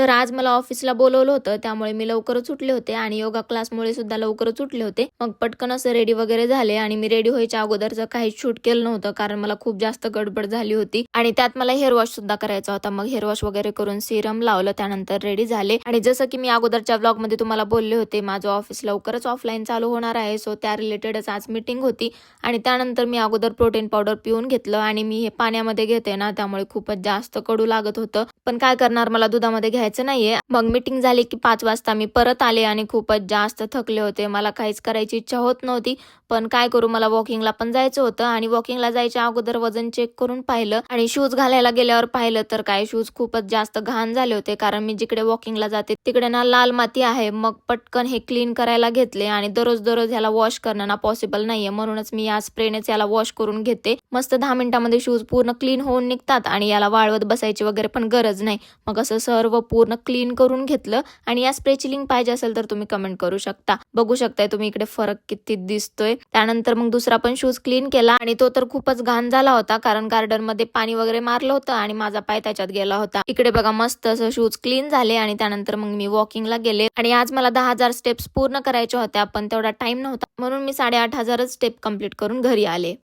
तर आज मला ऑफिसला बोलवलं होतं, त्यामुळे मी लवकरच उठले होते आणि योगा क्लासमुळे सुद्धा लवकरच उठले होते. मग पटकन असं रेडी वगैरे झाले आणि मी रेडी व्हायच्या अगोदरचं काहीच शूट केलं नव्हतं, कारण मला खूप जास्त गडबड झाली होती आणि त्यात मला हेअर वॉश सुद्धा करायचा होता. मग हेअर वॉश वगैरे करून सिरम लावलं, त्यानंतर रेडी झाले आणि जसं की मी अगोदरच्या व्लॉग मध्ये तुम्हाला बोलले होते, माझं ऑफिस लवकरच ऑफलाईन चालू होणार आहे. सो त्या रिलेटेडच आज मीटिंग होती आणि त्यानंतर मी अगोदर प्रोटीन पावडर पिऊन घेतलं आणि मी हे पाण्यामध्ये घेते ना, त्यामुळे खूपच जास्त कडू लागत होतं. पण काय करणार, मला दुधामध्ये घ्यायचं नाहीये. मग मीटिंग झाली की 5 वाजता मी परत आले आणि खूपच जास्त थकले होते. मला काहीच करायची इच्छा होत नव्हती, पण काय करू, मला वॉकिंगला पण जायचं होतं आणि वॉकिंगला जायच्या अगोदर वजन चेक करून पाहिलं आणि शूज घालायला गेल्यावर पाहिलं तर काय शूज खूपच जास्त घाण झाले होते, कारण मी जिकडे वॉकिंगला जाते तिकडे ना लाल माती आहे. मग पटकन हे क्लीन करायला घेतले आणि दररोज ह्याला वॉश करणं ना पॉसिबल नाहीये, म्हणूनच मी या स्प्रेनेच याला वॉश करून घेते. मस्त 10 मिनिटांमध्ये शूज पूर्ण क्लीन होऊन निघतात आणि याला वाळवत बसायची वगैरे पण गरज नाही. मग असं सर्व पूर्ण क्लीन करून घेतलं आणि या स्प्रेची लिंक पाहिजे असेल तर तुम्ही कमेंट करू शकता. बघू शकताय तुम्ही इकडे फरक किती दिसतोय. त्यानंतर मग दुसरा पण शूज क्लीन केला आणि तो तर खूपच घाण झाला होता, कारण गार्डन मध्ये पाणी वगैरे मारलं होतं आणि माझा पाय त्याच्यात गेला होता. इकडे बघा मस्त असं शूज क्लीन झाले आणि त्यानंतर मग मी वॉकिंगला गेले आणि आज मला 10,000 स्टेप्स पूर्ण करायच्या होत्या, पण तेवढा टाइम नव्हता, म्हणून मी 8,500 स्टेप कंप्लीट करून घरी आले.